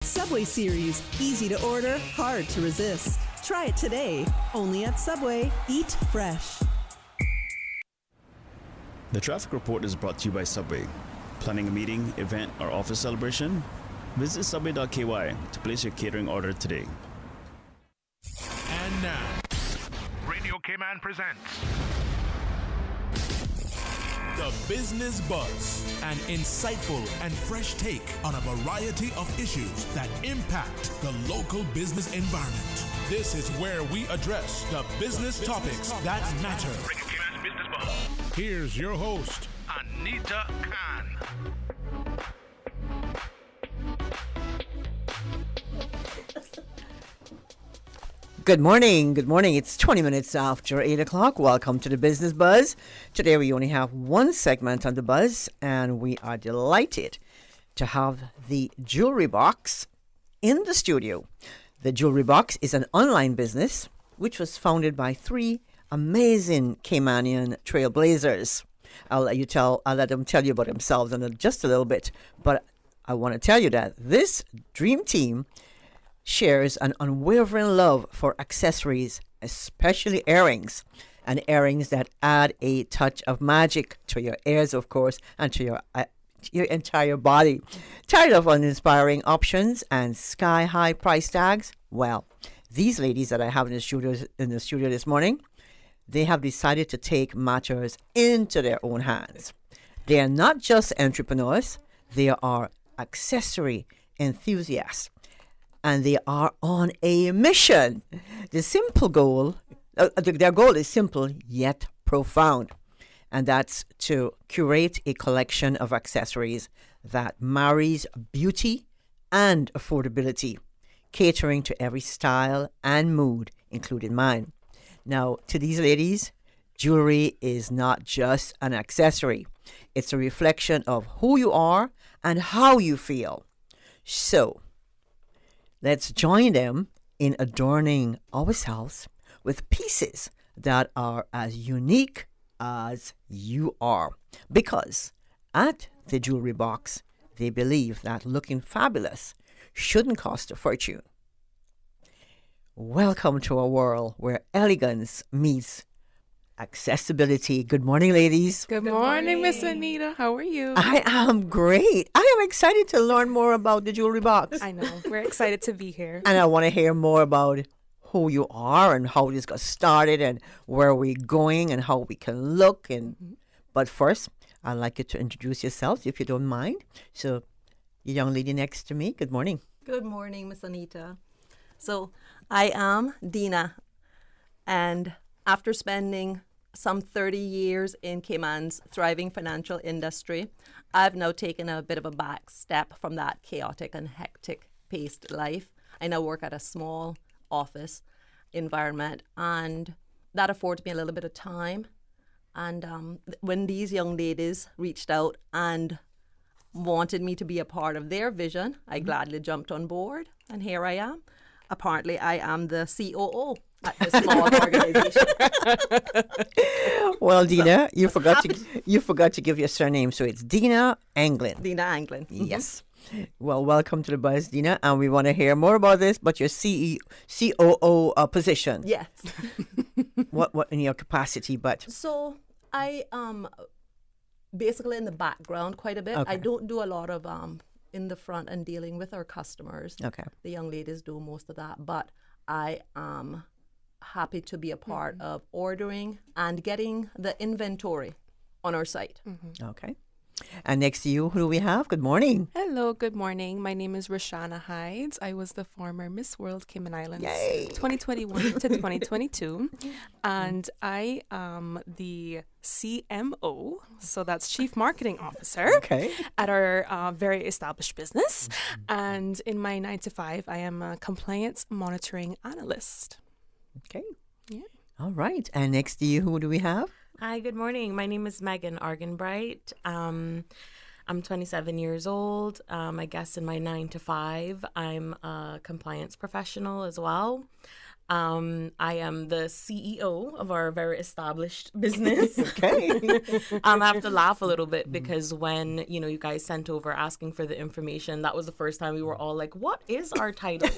Subway series. Easy to order, hard to resist. Try it today. Only at Subway. Eat fresh. The traffic report is brought to you by Subway. Planning a meeting, event, or office celebration? Visit subway.ky to place your catering order today. And now, Radio Cayman presents The Business Buzz, an insightful and fresh take on a variety of issues that impact the local business environment. This is where we address the business topics that matter. Radio Cayman's Business Buzz. Here's your host, Anita Khan. Good morning. Good morning. It's 20 minutes after 8 o'clock. Welcome to the Business Buzz. Today we only have one segment on the Buzz, and we are delighted to have the Jewelry Box in the studio. The Jewelry Box is an online business which was founded by three amazing Caymanian trailblazers. I'll let them tell you about themselves in just a little bit, but I want to tell you that this dream team shares an unwavering love for accessories, especially earrings, and earrings that add a touch of magic to your ears, of course, and to your entire body. Tired of uninspiring options and sky-high price tags? Well, these ladies that I have in the studio this morning, they have decided to take matters into their own hands. They are not just entrepreneurs, they are accessory enthusiasts. And they are on a mission. The simple goal, their goal is simple yet profound. And that's to curate a collection of accessories that marries beauty and affordability, catering to every style and mood, including mine. Now, to these ladies, jewelry is not just an accessory. It's a reflection of who you are and how you feel. So, let's join them in adorning ourselves with pieces that are as unique as you are. Because at the Jewelry Box, they believe that looking fabulous shouldn't cost a fortune. Welcome to a world where elegance meets accessibility. Good morning, ladies. Good morning, Miss Anita. How are you? I am great. I am excited to learn more about the Jewelry Box. I know. We're excited to be here. And I want to hear more about who you are and how this got started and where we're going and how we can look. But first, I'd like you to introduce yourselves, if you don't mind. So, the young lady next to me, good morning. Good morning, Miss Anita. So, I am Dina, and after spending some 30 years in Cayman's thriving financial industry, I've now taken a bit of a back step from that chaotic and hectic-paced life. I now work at a small office environment, and that affords me a little bit of time. And when these young ladies reached out and wanted me to be a part of their vision, I gladly jumped on board, and here I am. Apparently, I am the COO at this small organization. Well, Dina, you forgot to give your surname, so it's Dina Anglin. Dina Anglin. Yes. Well, welcome to the Buzz, Dina, and we want to hear more about this. But your COO position. Yes. What in your capacity? But so I basically in the background quite a bit. Okay. I don't do a lot of in the front and dealing with our customers. Okay. The young ladies do most of that, but I am happy to be a part of ordering and getting the inventory on our site. Okay. And next to you, who do we have? Good morning. Hello, good morning. My name is Rashana Hides. I was the former Miss World Cayman Islands Yay. 2021 to 2022. And I am the CMO, so that's Chief Marketing Officer, Okay. at our very established business. And in my 9 to 5, I am a compliance monitoring analyst. Okay. Yeah. All right. And next to you, who do we have? Hi, good morning. My name is Megan Arganbright. I'm 27 years old. I guess in my 9 to 5, I'm a compliance professional as well. I am the CEO of our very established business. Okay. I have to laugh a little bit because when, you guys sent over asking for the information, that was the first time we were all like, what is our title?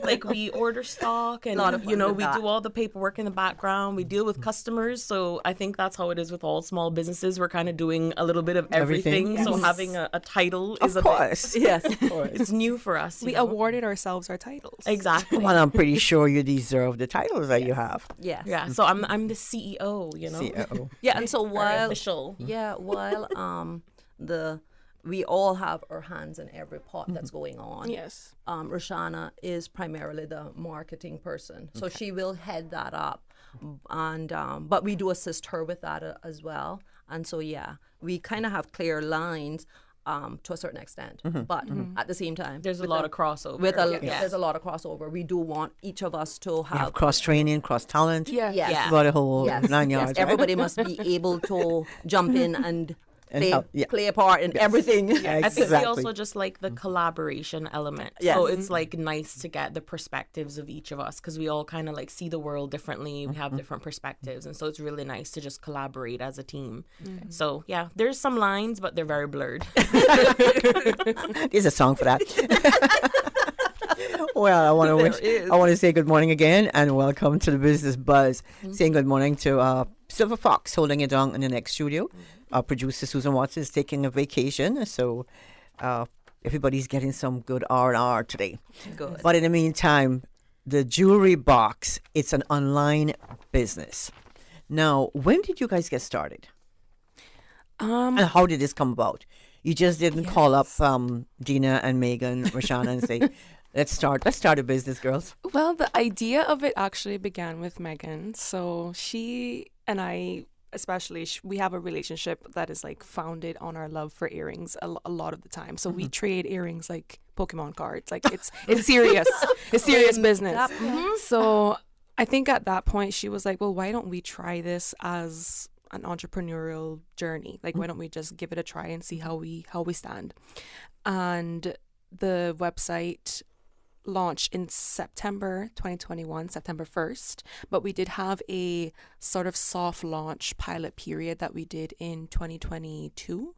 Like we order stock and, Lot of fun with we that. do all the paperwork in the background. We deal with customers. So I think that's how it is with all small businesses. We're kind of doing a little bit of everything. So yes. having a title Of is a course. bit, Yes. it's new for us. We awarded ourselves our titles. Exactly. Well, I'm pretty sure you deserve the titles that you have. Yes. Yeah, so I'm the CEO, CEO. Yeah, and so Our while official. we all have our hands in every pot that's going on. Yes. Roshana is primarily the marketing person, so she will head that up, and but we do assist her with that as well. And so we kind of have clear lines to a certain extent, but at the same time, There's a with lot of crossover. there's a lot of crossover. We do want each of us to You have have cross training, cross talent. Yeah. Yes. Yeah. About a whole Yes, 9 yes. yards. right? Everybody must be able to jump in and help, yeah. play a part in everything. I think we Exactly. also just like the collaboration element. Yes. So it's like nice to get the perspectives of each of us because we all kind of like see the world differently. We have different perspectives. And so it's really nice to just collaborate as a team. So yeah, there's some lines, but they're very blurred. There's a song for that. Well, I want to say good morning again and welcome to the Business Buzz. Saying good morning to Silver Fox holding it down in the next studio. Our producer Susan Watson is taking a vacation, so everybody's getting some good R&R today. Good. But in the meantime, the jewelry box, it's an online business. Now, when did you guys get started? And how did this come about? You just didn't call up Dina and Megan, Roshana, and say, let's start a business, girls. Well, the idea of it actually began with Megan. So she and I, especially, we have a relationship that is like founded on our love for earrings a lot of the time. So we trade earrings like Pokemon cards. Like it's serious. It's serious business. So I think at that point she was like, well, why don't we try this as an entrepreneurial journey? Like, why don't we just give it a try and see how we stand? And the website launched in September 2021, September 1st, but we did have a sort of soft launch pilot period that we did in 2022,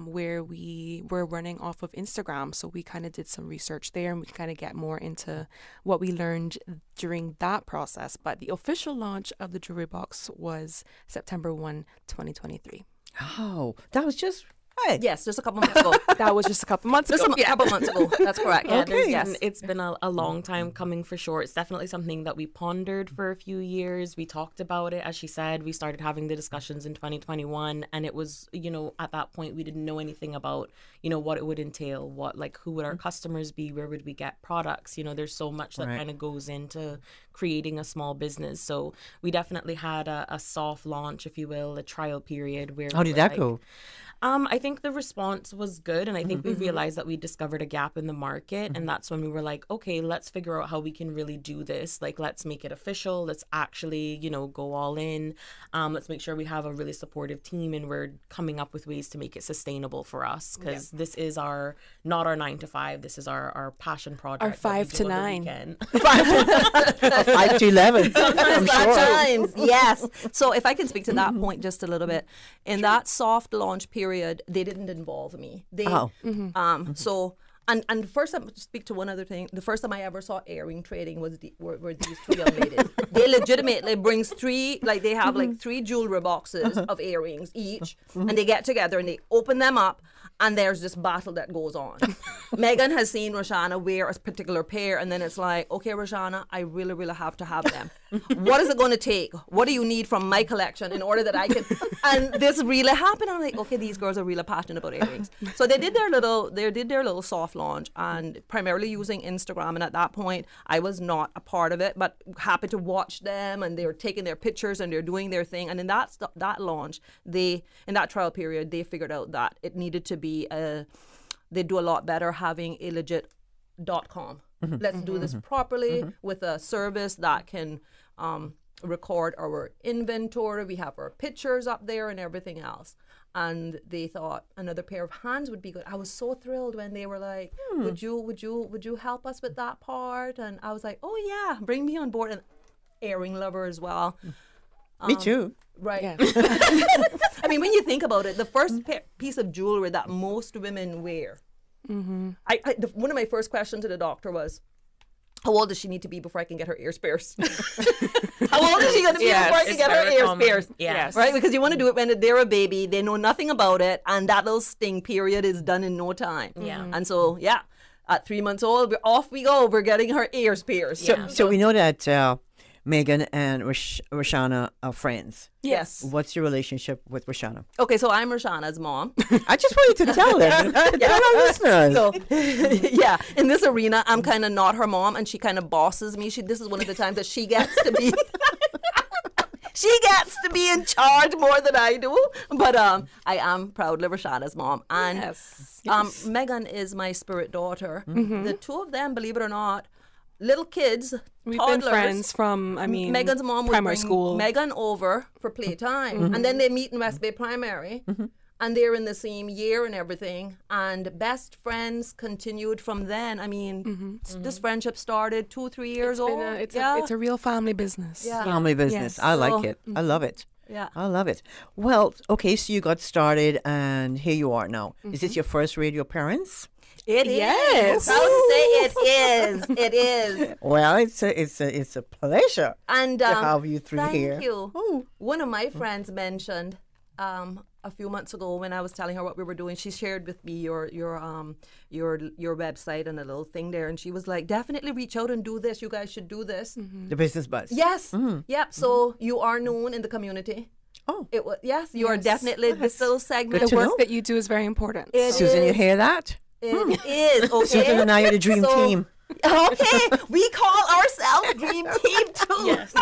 where we were running off of Instagram. So we kind of did some research there and we kind of get more into what we learned during that process. But the official launch of the jewelry box was September 1, 2023. Oh, that was just right. Yes, just a couple months ago. That was just a couple months Just ago. a couple months ago. That's correct. Yeah, Okay. it's been a long time coming for sure. It's definitely something that we pondered for a few years. We talked about it. As she said, we started having the discussions in 2021. And it was, at that point, we didn't know anything about, what it would entail, who would our customers be, where would we get products? There's so much that Right. kind of goes into creating a small business. So we definitely had a soft launch, if you will, a trial period where How did that go? I think the response was good, and I think we realized that we discovered a gap in the market, and that's when we were like, okay, let's figure out how we can really do this. Like, let's make it official. Let's actually, go all in. Let's make sure we have a really supportive team, and we're coming up with ways to make it sustainable for us, because this is not our 9 to 5. This is our passion project. Our that we 5 do to on the 9. weekend. 5 to 11. I'm sure. Times, yes. So if I can speak to that point just a little bit, in that soft launch period, they didn't involve me. They, so. And first, I'm to speak to one other thing. The first time I ever saw earring trading were these two young ladies. They legitimately brings they have like 3 jewelry boxes of earrings each, and they get together and they open them up, and there's this battle that goes on. Megan has seen Roshana wear a particular pair, and then it's like, okay, Roshana, I really, really have to have them. What is it going to take? What do you need from my collection in order that I can? And this really happened. I'm like, okay, these girls are really passionate about earrings. So they did their little soft launch, and primarily using Instagram. And at that point, I was not a part of it, but happy to watch them, and they were taking their pictures and they're doing their thing. And in that launch, in that trial period, they figured out that it needed to be they do a lot better having a legit .com. Let's do this properly with a service that can record our inventory. We have our pictures up there and everything else. and they thought another pair of hands would be good. I was so thrilled when they were like, would you help us with that part? And I was like, oh yeah, bring me on board. And earring lover as well. Me too. Right. Yeah. I mean, when you think about it, the first piece of jewelry that most women wear. One of my first questions to the doctor was, how old does she need to be before I can get her ears pierced? How old is she going to be before I can get her ears pierced? Yes. Right? Because you want to do it when they're a baby, they know nothing about it, and that little sting period is done in no time. Yeah. And so, yeah, at 3 months old, off we go. We're getting her ears pierced. So we know that Megan and Roshana are friends. Yes. What's your relationship with Roshana? Okay, so I'm Roshana's mom. I just want you to tell them. Tell our listeners. So, yeah, in this arena, I'm kind of not her mom, and she kind of bosses me. This is one of the times that she gets to be... She gets to be in charge more than I do. But I am proudly Roshana's mom. And Yes. Megan is my spirit daughter. The two of them, believe it or not, little kids, We've toddlers. been friends from, Megan's mom would primary bring school. Megan over for playtime. And then they meet in West Bay Primary. And they're in the same year and everything. And best friends continued from then. I mean, this friendship started 2-3 years old. It's a real family business. Yeah. Family business. Yes. I like So- it. I love it. Yeah. I love it. Well, okay, so you got started and here you are now. Is this your first radio appearance? It is. Yes. I would say it is. It is. Well, it's a pleasure And to have you through thank here. you. One of my friends mentioned a few months ago when I was telling her what we were doing. She shared with me your website and a little thing there, and she was like, "Definitely reach out and do this. You guys should do this." The business buzz. Yes. Yep. So you are known in the community. Oh, Yes, you are Yes. definitely this little segment. Good The to work know. that you do is very important. It Susan, you is. hear that? It is. Okay. Susan and I are the dream So- team. Okay, we call ourselves Dream Team too. Yes.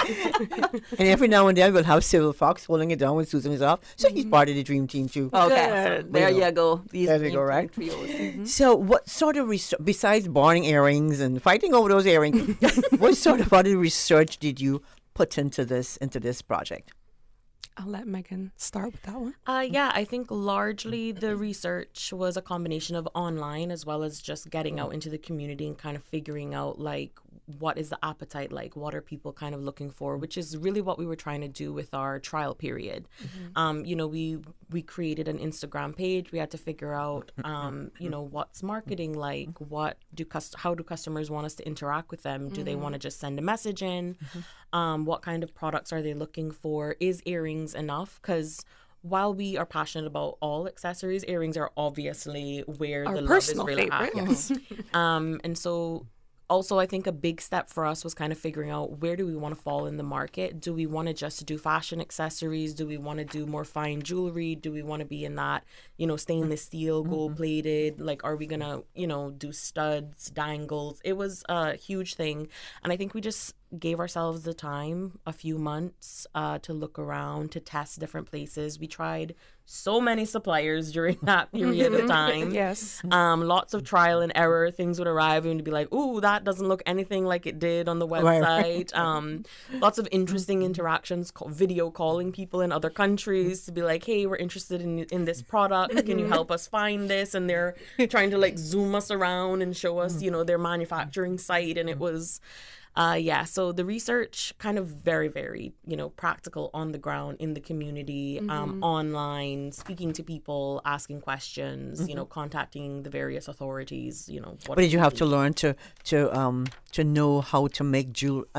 And every now and then we'll have Cyril Fox holding it down when Susan is off. So he's part of the dream team too. Okay, so there you go. These There we Dream go, Team right? trios. So what sort of besides barring earrings and fighting over those earrings, what sort of other research did you put into this project? I'll let Megan start with that one. Yeah, I think largely the research was a combination of online as well as just getting out into the community and kind of figuring out like what is the appetite like, what are people kind of looking for, which is really what we were trying to do with our trial period. You know, we created an Instagram page. We had to figure out, you know, what's marketing like, how do customers want us to interact with them? Do they want to just send a message in? What kind of products are they looking for? Is earrings enough? Because while we are passionate about all accessories, earrings are obviously where Our the love is personal really favorite. at. Yes. And so also I think a big step for us was kind of figuring out where do we want to fall in the market? Do we want to just do fashion accessories? Do we want to do more fine jewelry? Do we want to be in that, you know, stainless steel, gold plated? Like, are we going to, you know, do studs, dangles? It was a huge thing. And I think we just gave ourselves the time, a few months, to look around, to test different places. We tried so many suppliers during that period of time. Yes. Lots of trial and error. Things would arrive and we'd be like, ooh, that doesn't look anything like it did on the website. Lots of interesting interactions, video calling people in other countries to be like, hey, we're interested in this product. Can you help us find this? And they're trying to like zoom us around and show us, you know, their manufacturing site. And it was... so the research kind of very, very, you know, practical on the ground in the community, online, speaking to people, asking questions, you know, contacting the various authorities, you know. But did you have to learn to know how to make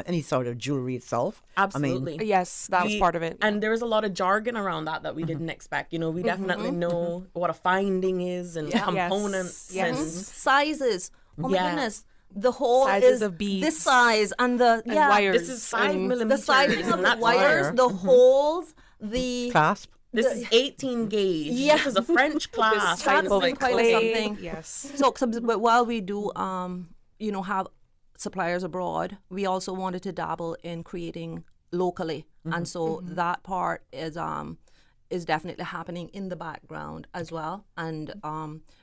any sort of jewelry itself? Absolutely. Yes, that was part of it. And there was a lot of jargon around that we didn't expect. You know, we definitely know what a finding is and components. Yes. And Sizes. Oh my Yeah. goodness. The whole Sizes is of beads. this size and the wires. this is 5 and millimeters. the sizing of and the that's wires, wire. the holes, the Clasp? This is 18 gauge. Yeah. This is a French class. type That's of like quite clay. something. Yes. but while we do you know, have suppliers abroad, we also wanted to dabble in creating locally, and so that part is definitely happening in the background as well, and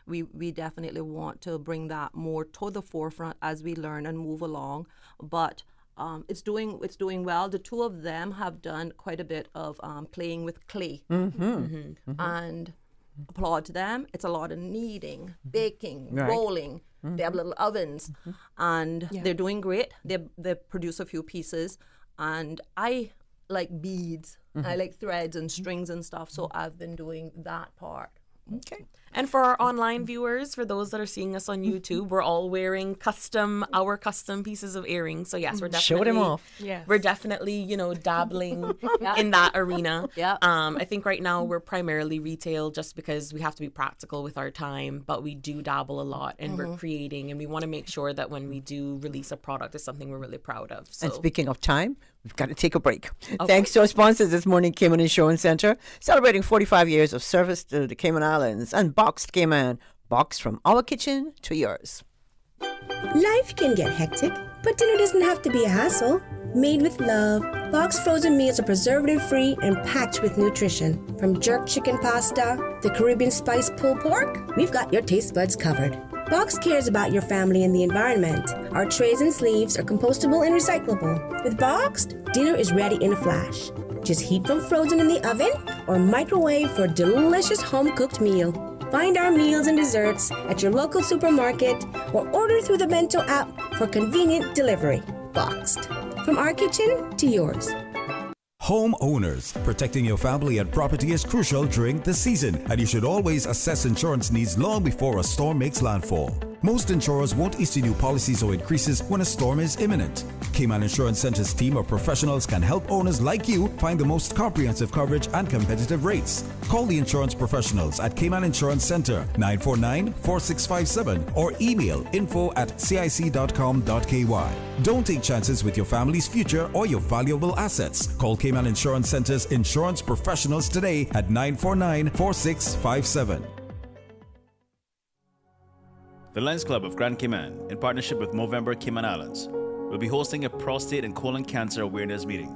we definitely want to bring that more to the forefront as we learn and move along. But it's doing well. The two of them have done quite a bit of playing with clay, and applaud to them. It's a lot of kneading, baking, rolling. They have little ovens, and they're doing great. They produce a few pieces, and I like beads. I like threads and strings and stuff. So I've been doing that part. Okay. And for our online viewers, for those that are seeing us on YouTube, we're all wearing our custom pieces of earrings. So yes, we're definitely Show them off. Yes. We're definitely, dabbling in that arena. Yeah. I think right now we're primarily retail just because we have to be practical with our time, but we do dabble a lot and we're creating, and we want to make sure that when we do release a product, it's something we're really proud of. So And speaking of time, we've got to take a break. Thanks to our sponsors this morning, Cayman Insurance Center, celebrating 45 years of service to the Cayman Islands, and Boxed Cayman, boxed from our kitchen to yours. Life can get hectic, but dinner doesn't have to be a hassle. Made with love, boxed frozen meals are preservative-free and packed with nutrition. From jerk chicken pasta to Caribbean spice pulled pork, we've got your taste buds covered. Box cares about your family and the environment. Our trays and sleeves are compostable and recyclable. With Boxed, dinner is ready in a flash. Just heat from frozen in the oven or microwave for a delicious home-cooked meal. Find our meals and desserts at your local supermarket or order through the Bento app for convenient delivery. Boxed. From our kitchen to yours. Homeowners, protecting your family and property is crucial during the season, and you should always assess insurance needs long before a storm makes landfall. Most insurers won't issue new policies or increases when a storm is imminent. Cayman Insurance Center's team of professionals can help owners like you find the most comprehensive coverage and competitive rates. Call the insurance professionals at Cayman Insurance Center 949-4657 or email info@cic.com.ky. Don't take chances with your family's future or your valuable assets. Call Cayman Insurance Center's insurance professionals today at 949-4657. The Lions Club of Grand Cayman, in partnership with Movember Cayman Islands, will be hosting a prostate and colon cancer awareness meeting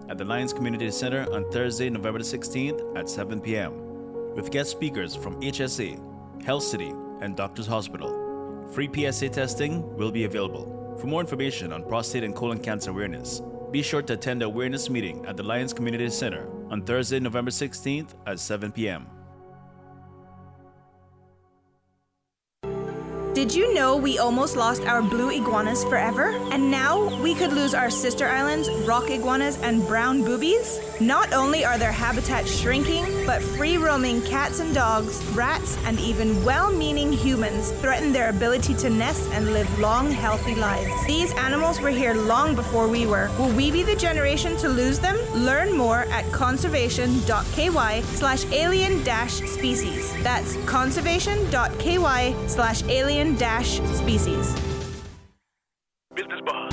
at the Lions Community Center on Thursday, November the 16th at 7 p.m. with guest speakers from HSA, Health City, and Doctors Hospital. Free PSA testing will be available. For more information on prostate and colon cancer awareness, be sure to attend the awareness meeting at the Lions Community Center on Thursday, November 16th at 7 p.m. Did you know we almost lost our blue iguanas forever? And now we could lose our sister islands, rock iguanas, and brown boobies? Not only are their habitats shrinking, but free-roaming cats and dogs, rats, and even well-meaning humans threaten their ability to nest and live long, healthy lives. These animals were here long before we were. Will we be the generation to lose them? Learn more at conservation.ky/alien-species. That's conservation.ky/alien-species. Business Buzz.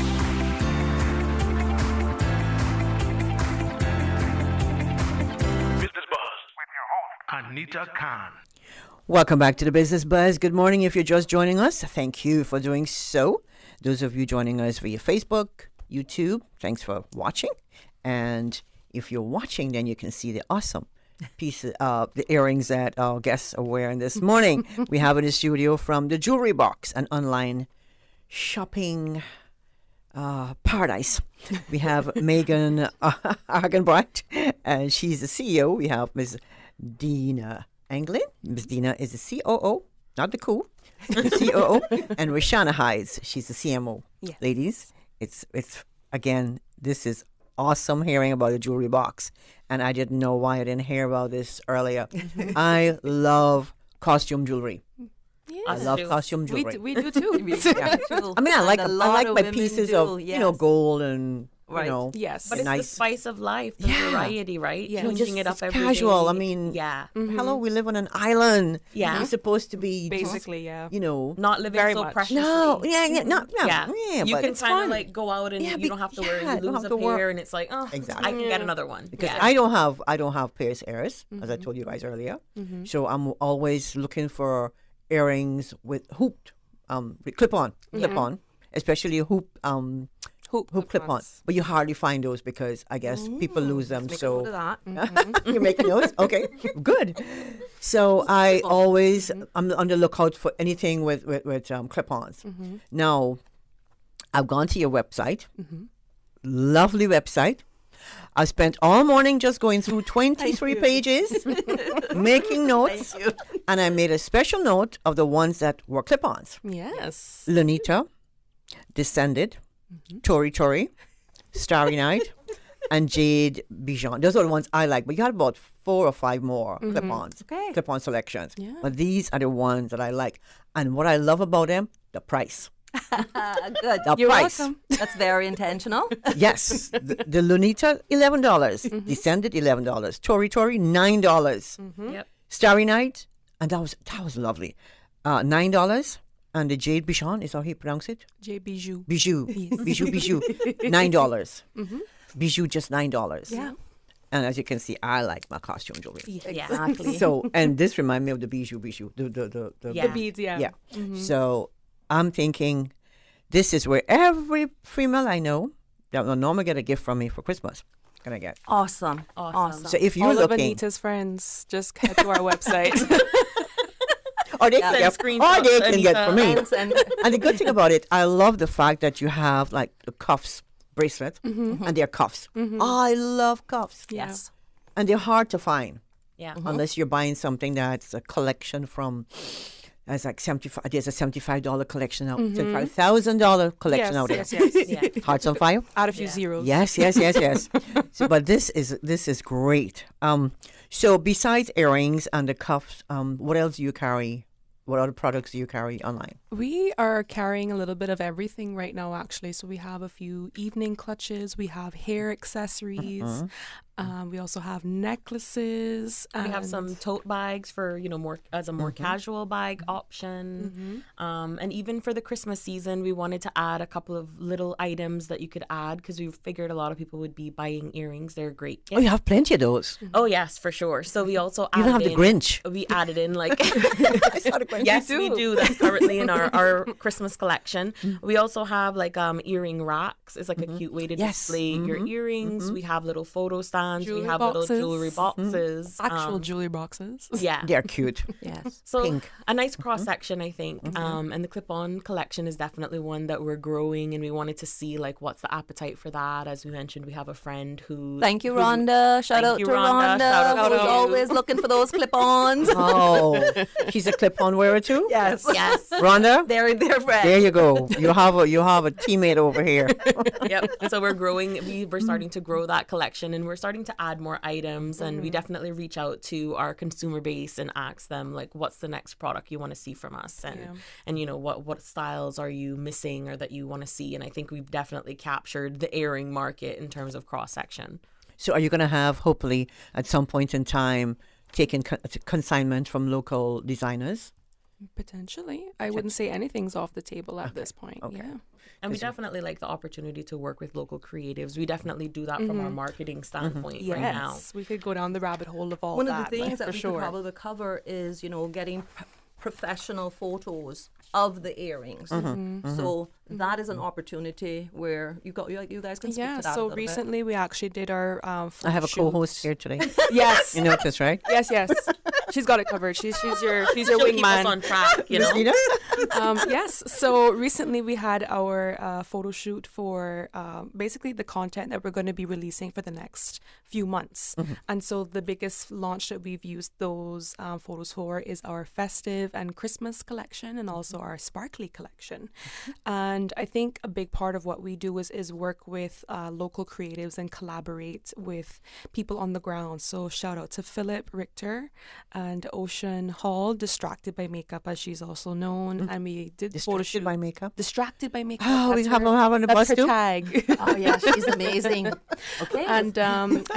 Business Buzz with your host, Anita Khan. Welcome back to the Business Buzz. Good morning if you're just joining us. Thank you for doing so. Those of you joining us via Facebook, YouTube, thanks for watching. And if you're watching, then you can see the awesome pieces of the earrings that our guests are wearing this morning. We have in the studio from the Jewelry Box, an online shopping paradise. We have Megan Argenbright, and she's the CEO. We have Ms. Dina Anglin. Ms. Dina is the COO, not the COO, the COO, and Rashana Hides. She's the CMO. Yes. Ladies, it's again, this is awesome hearing about the Jewelry Box, and I didn't know why I didn't hear about this earlier. I love costume jewelry. Yes. I love costume We jewelry. we do too. Yeah. I mean, I like my pieces of gold and Right. Yes. But it's nice. the spice of life, the Yeah. variety, right? Yeah. Changing just it up it's every casual. day. I mean, yeah. hello, we live on an island. Yeah. We're supposed to be Basically, yeah. Not living Very so much. preciously. No, no, Yeah. You but can it's kind of fun. like go out and Yeah, you don't have to worry. yeah, You don't lose have a to worry. pair and it's like, oh, Exactly. I can get another one. Because yeah. I don't have pierced ears, as I told you guys earlier. So I'm always looking for earrings with hooped, with clip-on, especially hoop clip-on. But you hardly find those because I guess people lose them. Make a So note of that. you're making notes? Okay, good. So I always, I'm on the lookout for anything with clip-ons. Now, I've gone to your website lovely website. I spent all morning just going through 23 pages, making notes, and I made a special note of the ones that were clip-ons. Yes. Lunita, Descended, Tori Tori, Starry Night, and Jade Bijan. Those are the ones I like. But you had about 4 or 5 more clip-ons, clip-on selections. Yeah. But these are the ones that I like. And what I love about them, the price. Good. The You're price. welcome. That's very intentional. Yes. The Lunita, $11. Descended, $11. Tori Tori, $9. Yep. Starry Night, and that was lovely. $9. And the Jade Bichon, is how he pronounce it? J. Bijou. Bijou. Bijou. $9. Bijou, just $9. Yeah. And as you can see, I like my costume jewelry. Exactly. So, and this reminds me of the bijou. The Yeah. The beads, yeah. yeah. So I'm thinking, this is where every female I know that will normally get a gift from me for Christmas gonna get. Awesome. So if you're All of looking, Anita's friends, just head to our website. or they Yeah. can get, Send screenshots or they to can get Anita. from me. And And the good thing about it, I love the fact that you have like the cuffs bracelet, and they're cuffs. I love cuffs, yes. and they're hard to find Yeah. unless you're buying something that's a collection from. It's like 75. There's a $75 collection out, $75,000 collection out there. yes. Yeah. Hearts on fire. Add a few zeros. Yes. So, but this is great. So besides earrings and the cuffs, what else do you carry? What other products do you carry online? We are carrying a little bit of everything right now, actually. So we have a few evening clutches. We have hair accessories. We also have necklaces. We have and- some tote bags for, more as a more casual bag option. And even for the Christmas season, we wanted to add a couple of little items that you could add because we figured a lot of people would be buying earrings. They're great. Oh, you have plenty of those. Oh, yes, for sure. So we also You added don't have the in, Grinch. We added in like I saw the Grinch. yes, we do. That's currently in our Christmas collection. We also have like earring racks. It's like a cute way to Yes. display your earrings. We have little photo stands. Jewelry we have little boxes. jewelry boxes. Actual jewelry boxes. Yeah. They're cute. Yes. So Pink. a nice cross section, I think. And the clip-on collection is definitely one that we're growing, and we wanted to see like what's the appetite for that. As we mentioned, we have a friend who. Thank you, Rhonda. Shout out you, to Rhonda. Shout out who's to you. always looking for those clip-ons. Oh, she's a clip-on wearer too. Yes. Yes. Rhonda. They're friends. There you go. You have a teammate over here. Yep. So we're growing. We're starting to grow that collection, and we're starting to add more items. And we definitely reach out to our consumer base and ask them like, what's the next product you want to see from us, and what styles are you missing or that you want to see. And I think we've definitely captured the earring market in terms of cross section. So are you going to have, hopefully, at some point in time, taken consignment from local designers? Potentially. I wouldn't say anything's off the table at this point. Okay. Yeah. And we definitely like the opportunity to work with local creatives. We definitely do that from our marketing standpoint right now. Yes. We could go down the rabbit hole of all One that. of the things that for we sure. could probably cover is, getting professional photos of the earrings. So that is an opportunity where you guys can speak Yeah, to that a so little bit. recently we actually did our I have a co-host here today. Yes. You notice, right? yes. She's got it covered. She's your She'll keep us wingman. on track, you know. You know? Yes. So recently we had our photo shoot for basically the content that we're going to be releasing for the next few months. And so the biggest launch that we've used those photos for is our festive and Christmas collection, and also our sparkly collection. And I think a big part of what we do is work with local creatives and collaborate with people on the ground. So shout out to Philip Richter and Ocean Hall, Distracted by Makeup, as she's also known. And we did the photo shoot. Distracted by makeup. Distracted by Makeup. Oh, we That's have her- her on the that's bus her too? tag. Oh yeah, she's amazing. Okay.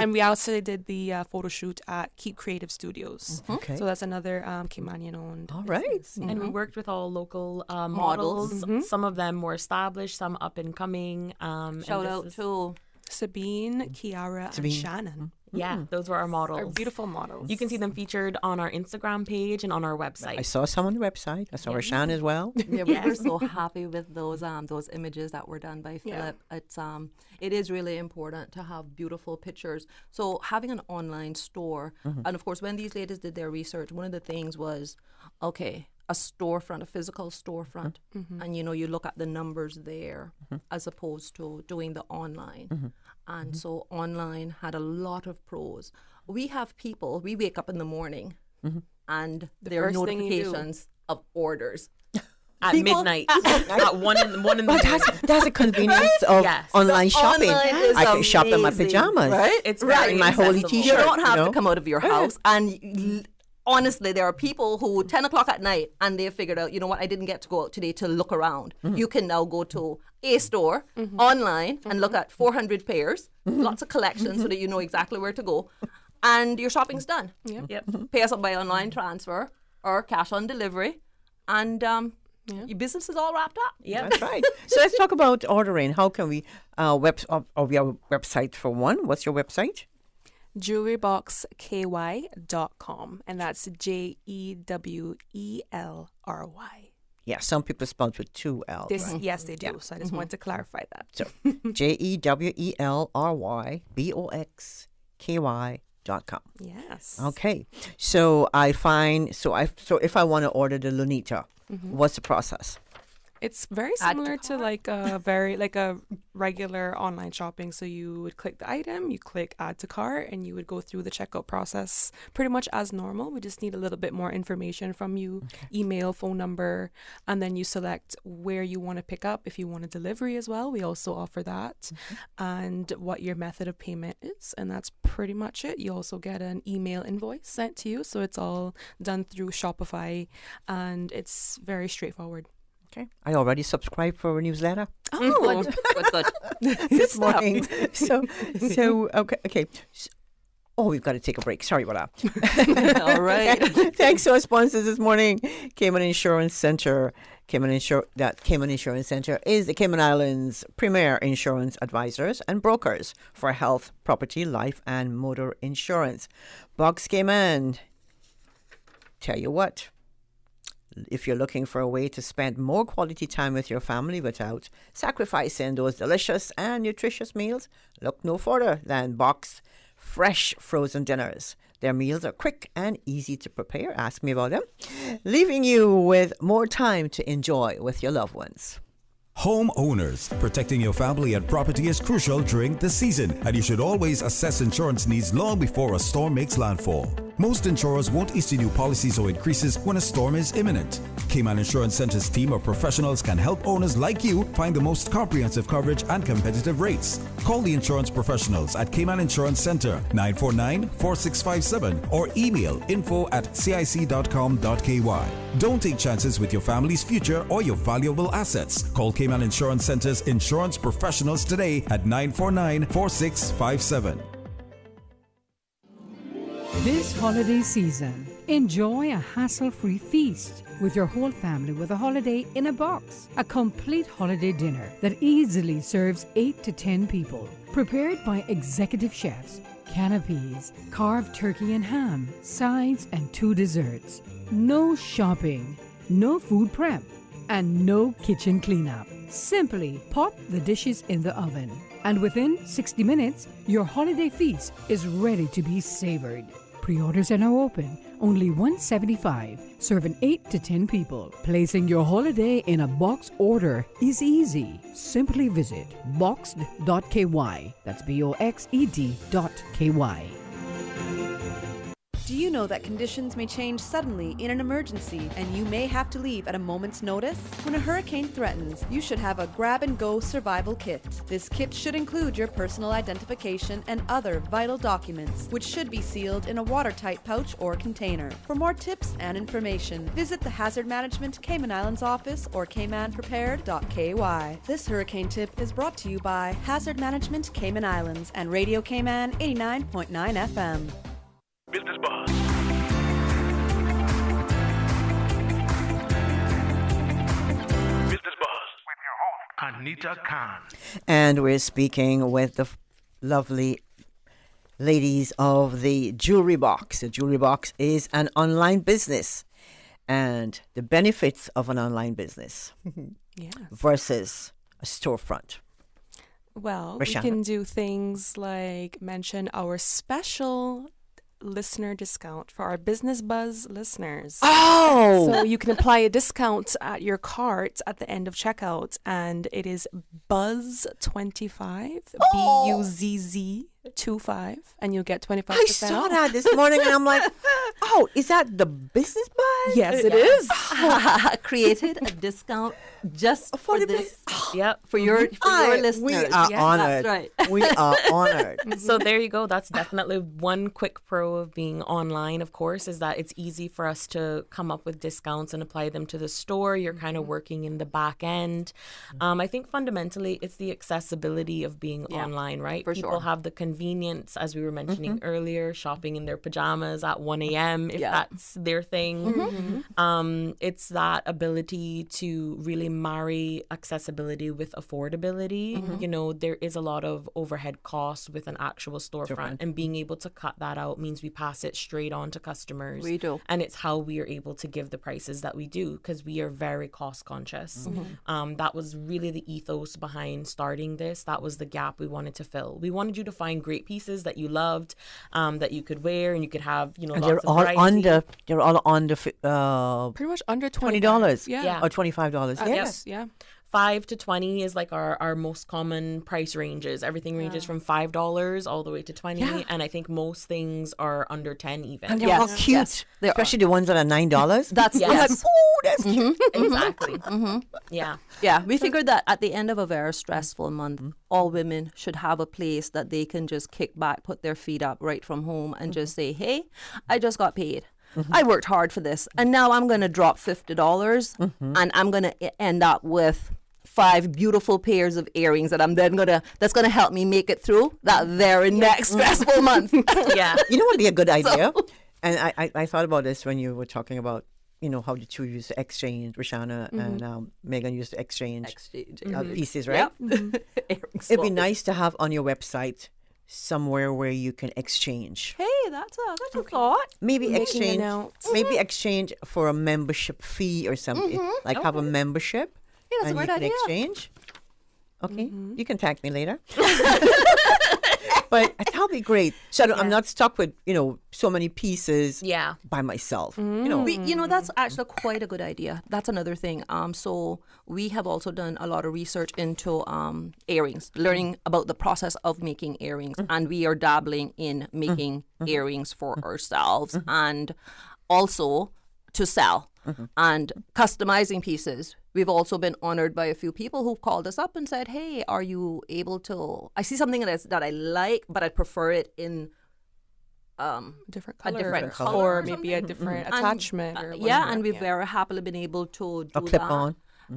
And we also did the photo shoot at Keep Creative Studios. Okay. So that's another Kimanian owned. All right. And we worked with all local models. Some of them more established, some up and coming. And Shout this out is- to Sabine, Kiara, Sabine. and Shannon. Yeah, those were our models. Our beautiful models. You can see them featured on our Instagram page and on our website. I saw some on the website. I saw Rashan as well. Yeah, we were so happy with those images that were done by Philip. It is really important to have beautiful pictures. So having an online store, and of course, when these ladies did their research, one of the things was, okay, a storefront, a physical storefront, and you look at the numbers there as opposed to doing the online. And so online had a lot of pros. We have people, we wake up in the morning and there are first thing you do. notifications of orders. At midnight, at one in the morning. That's a convenience of Yes. online shopping. Online is I can shop in my amazing, pajamas. right? It's Right. very My holy accessible. t-shirt. You don't have you know? to come out of your house. And honestly, there are people who 10 o'clock at night and they figured out, you know what, I didn't get to go out today to look around. You can now go to a store online and look at 400 pairs, lots of collections so that you know exactly where to go. And your shopping's done. Yep. Pay us up by online transfer or cash on delivery. And your business is all wrapped up. Yeah. That's right. So let's talk about ordering. How can we of your website for one? What's your website? jewelryboxky.com, and that's JEWELRY. Yeah, some people spell it with two L's. This, right? yes, they do. So I just wanted to clarify that. So JEWELRYBOXKY.com. Yes. Okay. So if I want to order the Lunita, what's the process? It's very Add to similar to like a regular online shopping. So you would click the item, you click add to cart, and you would go through the checkout process pretty much as normal. We just need a little bit more information from you, email, phone number, and then you select where you want to pick up. If you want a delivery as well, we also offer that, and what your method of payment is, and that's pretty much it. You also get an email invoice sent to you, so it's all done through Shopify, and it's very straightforward. Okay. I already subscribed for a newsletter Oh, Good. this morning. So okay. Oh, we've got to take a break. Sorry about that. All right. Thanks to our sponsors this morning, Cayman Insurance Center. Cayman Insurance Center is the Cayman Islands' premier insurance advisors and brokers for health, property, life, and motor insurance. Box Cayman. Tell you what. If you're looking for a way to spend more quality time with your family without sacrificing those delicious and nutritious meals, look no further than Box Fresh Frozen Dinners. Their meals are quick and easy to prepare. Ask me about them. Leaving you with more time to enjoy with your loved ones. Homeowners, protecting your family and property is crucial during the season, and you should always assess insurance needs long before a storm makes landfall. Most insurers won't issue new policies or increases when a storm is imminent. Cayman Insurance Center's team of professionals can help owners like you find the most comprehensive coverage and competitive rates. Call the insurance professionals at Cayman Insurance Center 949-4657 or email info@cic.com.ky. Don't take chances with your family's future or your valuable assets. Call Cayman Insurance Center's insurance professionals today at 949-4657. This holiday season, enjoy a hassle-free feast with your whole family with a holiday in a box. A complete holiday dinner that easily serves 8 to 10 people. Prepared by executive chefs, canapes, carved turkey and ham, sides and 2 desserts. No shopping, no food prep, and no kitchen cleanup. Simply pop the dishes in the oven. And within 60 minutes, your holiday feast is ready to be savored. Pre-orders are now open. Only $175, serving 8 to 10 people. Placing your holiday in a box order is easy. Simply visit boxed.ky. That's BOXED.KY. Do you know that conditions may change suddenly in an emergency and you may have to leave at a moment's notice? When a hurricane threatens, you should have a grab-and-go survival kit. This kit should include your personal identification and other vital documents, which should be sealed in a watertight pouch or container. For more tips and information, visit the Hazard Management Cayman Islands office or caymanprepared.ky. This hurricane tip is brought to you by Hazard Management Cayman Islands and Radio Cayman 89.9 FM. Business Buzz. Business Buzz with your host, Anita Khan. And we're speaking with the lovely ladies of the Jewelry Box. The Jewelry Box is an online business, and the benefits of an online business versus a storefront. Well, Rashana? we can do things like mention our special listener discount for our Business Buzz listeners. Oh! So you can apply a discount at your cart at the end of checkout, and it is Buzz25, Buzz 25, and you'll get 25% I saw off. that this morning, and I'm like, oh, is that the Business Buzz? Yes, it is. Created a discount just for this. Yep. For your listeners. We are honored. That's right. We are honored. So there you go. That's definitely one quick pro of being online, of course, is that it's easy for us to come up with discounts and apply them to the store. You're kind of working in the back end. I think fundamentally it's the accessibility of being online, right? For People sure. have the convenience, as we were mentioning earlier, shopping in their pajamas at 1 a.m. if that's their thing. It's that ability to really marry accessibility with affordability. You know, there is a lot of overhead costs with an actual storefront, and being able to cut that out means we pass it straight on to customers. We do. And it's how we are able to give the prices that we do, because we are very cost conscious. That was really the ethos behind starting this. That was the gap we wanted to fill. We wanted you to find great pieces that you loved, that you could wear, and you could have, you know, And lots of variety. they're all under Pretty much under $20. Yeah. Or $25. Yes. Yeah. 5 to 20 is like our most common price ranges. Everything ranges from $5 all the way to 20, and I think most things are under 10 even. And they're all cute. Especially the ones that are $9. That's I'm like, oh, that's cute. Exactly. Yeah. Yeah, we figured that at the end of a very stressful month, all women should have a place that they can just kick back, put their feet up right from home, and just say, hey, I just got paid. I worked hard for this, and now I'm going to drop $50, and I'm going to end up with 5 beautiful pairs of earrings that that's gonna help me make it through that very next stressful month. Yeah. You know what would be a good idea? And I thought about this when you were talking about, you know, how the two used to exchange, Rashana and Megan used to exchange pieces, right? Earrings. It'd be nice to have on your website somewhere where you can exchange. Hey, that's a thought. Maybe Making a exchange. note. Maybe exchange for a membership fee or something. Like have a membership. Yeah, that's and a you great can idea. exchange. Okay, you can tag me later. But that'll be great. So I'm not stuck with, you know, so many pieces by myself. You know, That's actually quite a good idea. That's another thing. So we have also done a lot of research into earrings, learning about the process of making earrings, and we are dabbling in making earrings for ourselves and also to sell and customizing pieces. We've also been honored by a few people who've called us up and said, hey, are you able to, I see something that I like, but I prefer it in Different a color. different color or or maybe a different And, attachment. Or yeah, whatever. and we've very happily been able to do a clip that. on.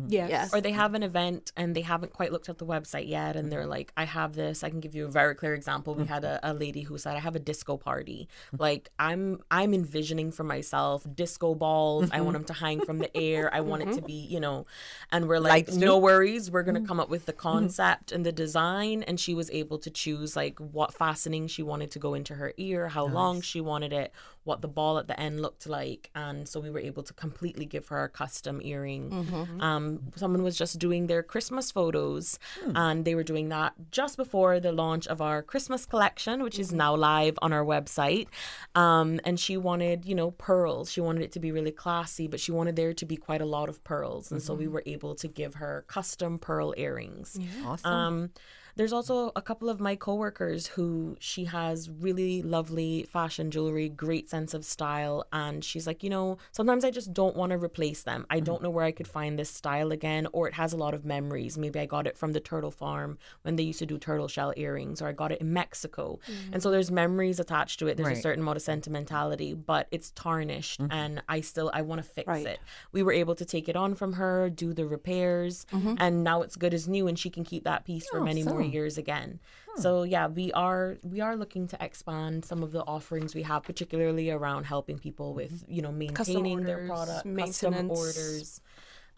Yes. Or they have an event and they haven't quite looked at the website yet, and they're like, I have this. I can give you a very clear example. We had a lady who said, I have a disco party. Like I'm envisioning for myself disco balls. I want them to hang from the air. I want it to be, you know, and we're like, Lights no worries. We're going to come up with the concept and the design. And she was able to choose like what fastening she wanted to go into her ear, how long she wanted it, what the ball at the end looked like. And so we were able to completely give her a custom earring. Someone was just doing their Christmas photos, and they were doing that just before the launch of our Christmas collection, which is now live on our website. And she wanted, you know, pearls. She wanted it to be really classy, but she wanted there to be quite a lot of pearls. And so we were able to give her custom pearl earrings. Awesome. There's also a couple of my coworkers who she has really lovely fashion jewelry, great sense of style. And she's like, you know, sometimes I just don't want to replace them. I don't know where I could find this style again, or it has a lot of memories. Maybe I got it from the turtle farm when they used to do turtle shell earrings, or I got it in Mexico. And so there's memories attached to it. There's a certain amount of sentimentality, but it's tarnished and I want to fix it. We were able to take it on from her, do the repairs, and now it's good as new, and she can keep that piece for many more years again. So yeah, we are looking to expand some of the offerings we have, particularly around helping people with, you know, maintaining their product, custom orders,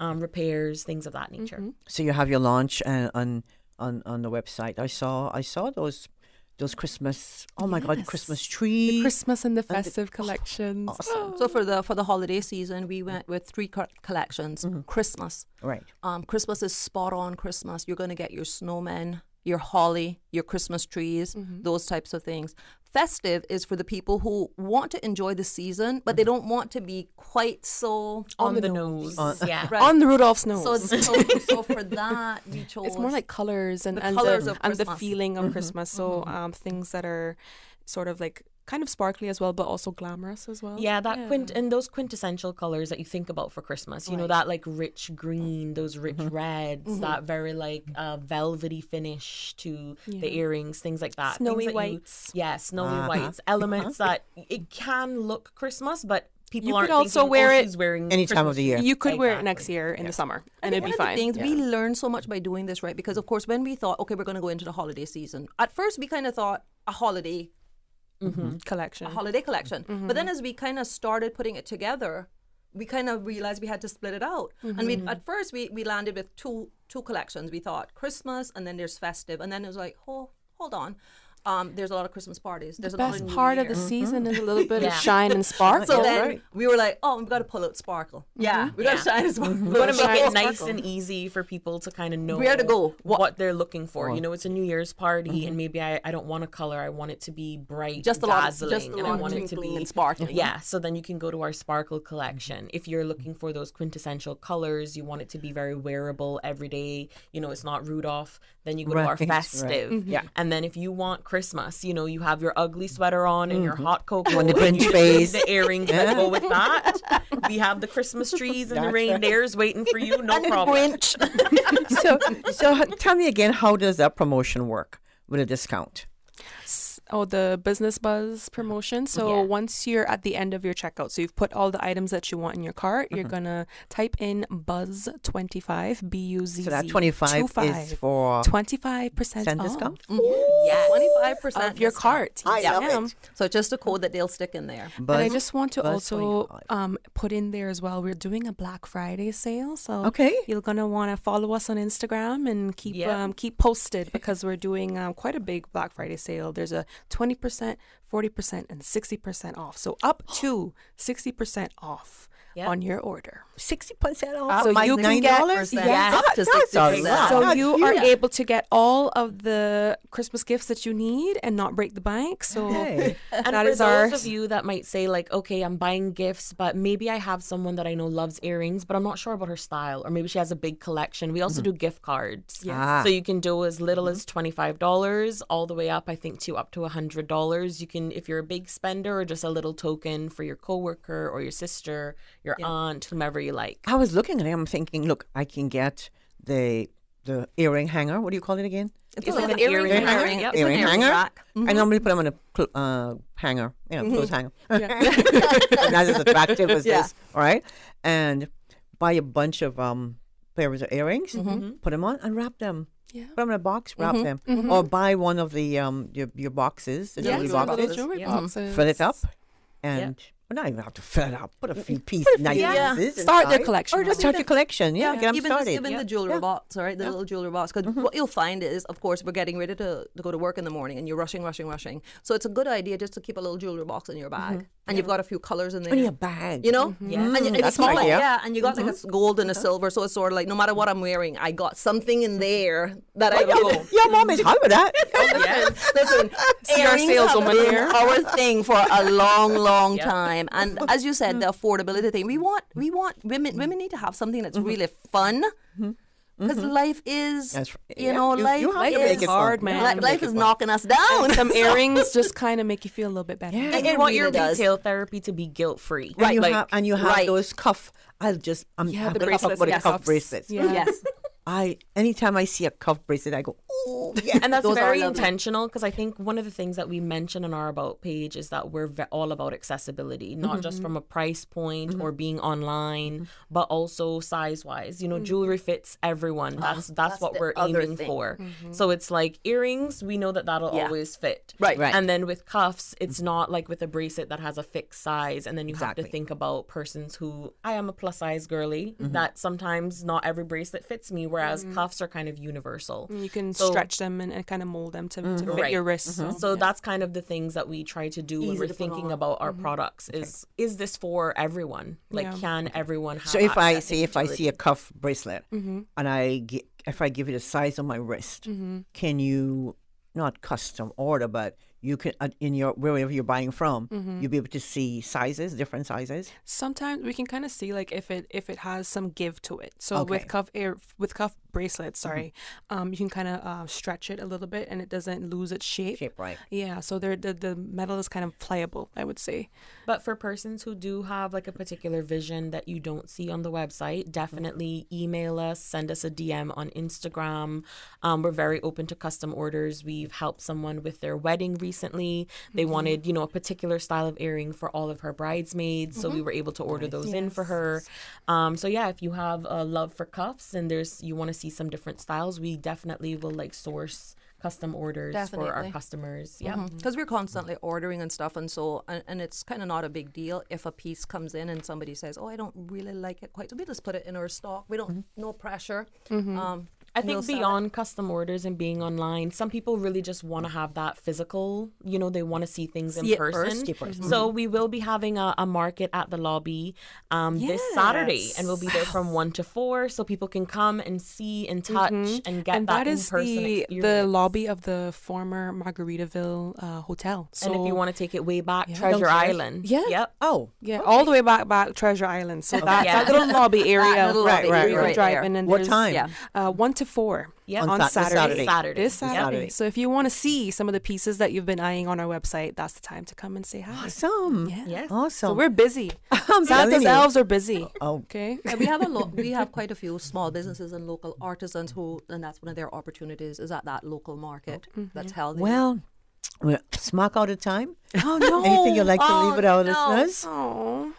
repairs, things of that nature. So you have your launch on the website. I saw those Christmas. Oh my God, Christmas trees. The Christmas and the festive collections. Awesome. So for the holiday season, we went with 3 collections. Christmas. Right. Christmas is spot on Christmas. You're going to get your snowmen, your holly, your Christmas trees, those types of things. Festive is for the people who want to enjoy the season, but they don't want to be quite so on the nose. Yeah. Right. On the Rudolph's nose. So for that, we chose. It's more like colors and colors of and the Christmas. feeling of Christmas. So things that are sort of like kind of sparkly as well, but also glamorous as well. Yeah, that and those quintessential colors that you think about for Christmas. You know, that like rich green, those rich reds, that very like velvety finish to the earrings, things like that. Snowy Things that whites. Snowy whites. Elements that it can look Christmas, but people You aren't could also thinking, wear oh, it she's wearing any time of Christmas the year. shoes. You could wear it next year in the summer, and it'd be One of the fine. things we learned so much by doing this, right? Because of course, when we thought, okay, we're going to go into the holiday season. At first, we kind of thought a holiday Collection. a holiday collection. But then as we kind of started putting it together, we kind of realized we had to split it out. And we at first we landed with two collections. We thought Christmas and then there's festive. And then it was like, oh, hold on. There's a lot of Christmas parties. There's a lot of Best New part Year. of the season is a little bit of shine and sparkle. So then we were like, oh, we've got to pull out sparkle. Yeah, we got to shine and sparkle. We want to make it nice and easy for people to kind of know Where to go. what they're looking for. You know, it's a New Year's party, and maybe I don't want a color. I want it to be bright, Just a lot, dazzling, just a and I lot want of it to twinkling be and sparkling. Yeah, so then you can go to our sparkle collection. If you're looking for those quintessential colors, you want it to be very wearable every day. You know, it's not Rudolph. Then you go to our Right, festive. right. Yeah. And then if you want Christmas, you know, you have your ugly sweater on and your hot cocoa. Want the and Grinch you face. need the earrings that go with that. We have the Christmas trees and the That's reindeers waiting for you. No problem. So tell me again, how does that promotion work with a discount? Oh, the Business Buzz promotion. So once you're at the end of your checkout, so you've put all the items that you want in your cart, you're gonna type in Buzz25, BUZZ. So that 25 is for 25% off discount? Yes. 25% of your cart. I Yes, love ma'am. it. So it's just a code that they'll stick in there. And I just want to Buzz also 25. put in there as well, we're doing a Black Friday sale. So Okay. you're going to want to follow us on Instagram and keep posted because we're doing quite a big Black Friday sale. There's a 20%, 40%, and 60% off. So up to 60% off on your order. 60% off. So you can get Up to That's all 60%. right. So That's you are huge. able to get all of the Christmas gifts that you need and not break the bank. So Hey. And that for is those our of you that might say like, okay, I'm buying gifts, but maybe I have someone that I know loves earrings, but I'm not sure about her style, or maybe she has a big collection. We also do gift cards. Ah. So you can do as little as $25 all the way up, I think, to up to $100. You can, if you're a big spender, or just a little token for your coworker or your sister, your aunt, whomever you like. I was looking at it, I'm thinking, look, I can get the earring hanger. What do you call it again? It's It's like like an an earring earring hanger. hanger. Yep. Earring It's an hanger. rack. I normally put them on a hanger, clothes hanger. Not as attractive as this, all right? And buy a bunch of pairs of earrings, put them on, and wrap them. Yeah. Put them in a box, wrap them, or buy one of the your boxes, the jewelry boxes, jewelry boxes. fill it up, and well, not even have to fill it up. Put a few pieces, nice pieces. Start their inside. collection. Or just start your collection. Yeah, get them even started. just even the jewelry box, all right, the little jewelry box. Because what you'll find is, of course, we're getting ready to go to work in the morning, and you're rushing. So it's a good idea just to keep a little jewelry box in your bag, and you've got a few colors in there. In your bag. You know, Yes. and That's it's small, an idea. and you got like a gold and a silver, so it's sort of like no matter what I'm wearing, I got something in there that I go. Your mom is hot with that. Listen, See our earrings saleswoman have been here. our thing for a long time, and as you said, the affordability thing. We want women need to have something that's really fun. Because life is, That's right. you Yeah, know, you life have to is make it fun. hard, You man. have to make Life it is fun. knocking us down. Some earrings just kind of make you feel a little bit better. Yeah. And you It want really your does. retail therapy to be guilt free. And you Like, have, and you have right. those cuff. I'm Yeah, I'm the gonna talk bracelets, about the yeah, cuff cuffs. bracelets. Yeah. Yes. Anytime I see a cuff bracelet, I go, oh, yeah. And that's Those are very lovely. intentional, because I think one of the things that we mention on our About page is that we're all about accessibility, not just from a price point or being online, but also size wise. You know, jewelry fits everyone. That's what the we're other aiming thing. for. So it's like earrings, we know that that'll Yeah. always fit. Right. Right. And then with cuffs, it's not like with a bracelet that has a fixed size. And then you have to Exactly. think about persons who, I am a plus size girly, that sometimes not every bracelet fits me, whereas cuffs are kind of universal. You can So- stretch stretch them and kind of mold them to fit Right. your wrist. So that's kind of the things that we try to do when Easy we're to put thinking on. about our products. Is this for everyone? Like, can everyone have? So if I access say to if I utility? see a cuff bracelet and if I give you the size of my wrist, can you not custom order, but you can in your wherever you're buying from, you'll be able to see sizes, different sizes. Sometimes we can kind of see like if it has some give to it. So Okay. with cuff bracelets, you can kind of stretch it a little bit and it doesn't lose its shape. Shape, right. Yeah, so the metal is kind of pliable, I would say. But for persons who do have like a particular vision that you don't see on the website, definitely email us, send us a DM on Instagram. We're very open to custom orders. We've helped someone with their wedding recently. They wanted, a particular style of earring for all of her bridesmaids. So we were able to order those in for her. So yeah, if you have a love for cuffs and you want to see some different styles, we definitely will like source custom orders for our Definitely. customers. Yeah. Because we're constantly ordering and stuff, and so and it's kind of not a big deal if a piece comes in and somebody says, "Oh, I don't really like it quite," so we just put it in our stock. We don't no pressure. I We'll think sell it. beyond custom orders and being online, some people really just want to have that physical, they want to see things in See it person. first. See it first. So we will be having a market at the lobby this Saturday, and we'll be there from 1 to 4, so people can come and see and touch and get And that that is in-person the experience. lobby of the former Margaritaville hotel. So And if you want to take it way back, Yeah. Treasure Downstairs. Island. Yeah. Yep. Oh, yeah, all the way back Treasure Island. So that Yeah. little lobby area, little Right, lobby right, where you right can drive there. in. And What there's, time? 1 to 4. Yeah. On this Saturday. Saturday. This Saturday. Saturday. So if you want to see some of the pieces that you've been eyeing on our website, that's the time to come and say hi. awesome. Yeah. Yes. Awesome. So we're busy. telling Santa's you. elves are busy. Oh. Okay. Yeah, we have quite a few small businesses and local artisans and that's one of their opportunities is at that local market that's held. Well, we're smack out of time. Oh no. Anything you'd like to Oh, leave with our no. listeners? Oh.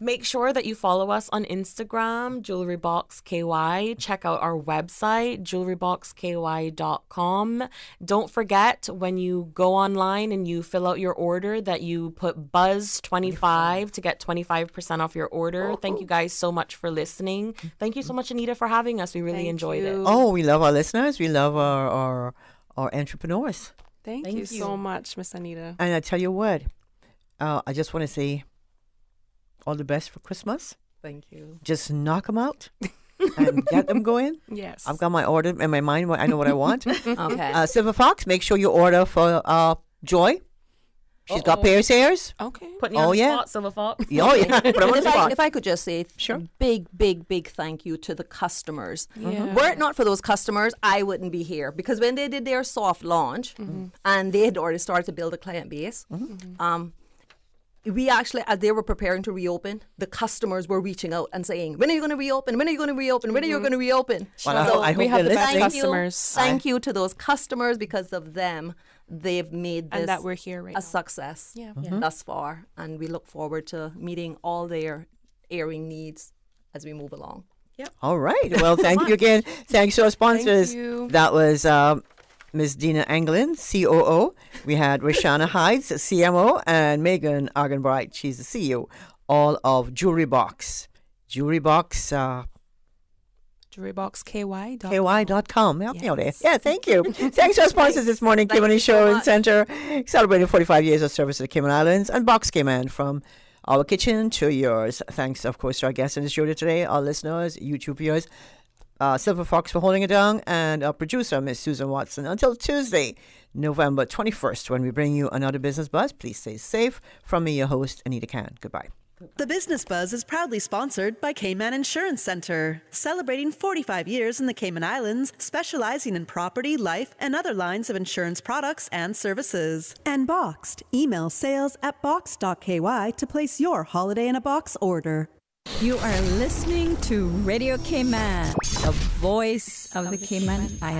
Make sure that you follow us on Instagram, Jewelry Box KY. Check out our website, jewelryboxky.com. Don't forget when you go online and you fill out your order that you put Buzz25 to get 25% off your order. Thank you guys so much for listening. Thank you so much, Anita, for having us. We really Thank enjoyed it. you. Oh, we love our listeners. We love our entrepreneurs. Thank you so much, Miss Anita. And I tell you what, I just want to say all the best for Christmas. Thank you. Just knock them out and get them going. Yes. I've got my order in my mind. I know what I want. Okay. Silver Fox, make sure you order for Joy. She's got pierced ears. Okay. Putting you on Oh, the yeah. spot, Silver Fox. Oh, yeah. Put 'em on the And spot. if I could just say Sure. a big thank you to the customers. Yeah. Were it not for those customers, I wouldn't be here because when they did their soft launch and they had already started to build a client base, we actually, as they were preparing to reopen, the customers were reaching out and saying, "When are you going to reopen? When are you going to reopen? When are you going to reopen?" Well, I hope we have they're the best listening. customers. Thank you to those customers because of them. They've made this And that we're here right a now. success Yeah. thus far. And we look forward to meeting all their earring needs as we move along. All right. Well, thank you again. Thanks to our sponsors. you. That was Ms. Dina Anglin, COO. We had Rashana Hides, CMO, and Megan Arganbright. She's the CEO, all of Jewelry Box. Jewelry Box, Jewelryboxky.com. KY.com. Help me out there. Yes. Yeah, thank you. Thanks to our sponsors this morning, Thank Cayman you so Show and much. Center, celebrating 45 years of service to the Cayman Islands, and Box Cayman from our kitchen to yours. Thanks, of course, to our guests in the studio today, our listeners, YouTube viewers, Silver Fox for holding it down, and our producer, Miss Susan Watson. Until Tuesday, November 21st, when we bring you another Business Buzz, please stay safe. From me, your host, Anita Can. Goodbye. The Business Buzz is proudly sponsored by Cayman Insurance Center, celebrating 45 years in the Cayman Islands, specializing in property, life, and other lines of insurance products and services. And Boxed. Email sales@box.ky to place your holiday in a box order. You are listening to Radio Cayman, the voice of the Cayman Islands.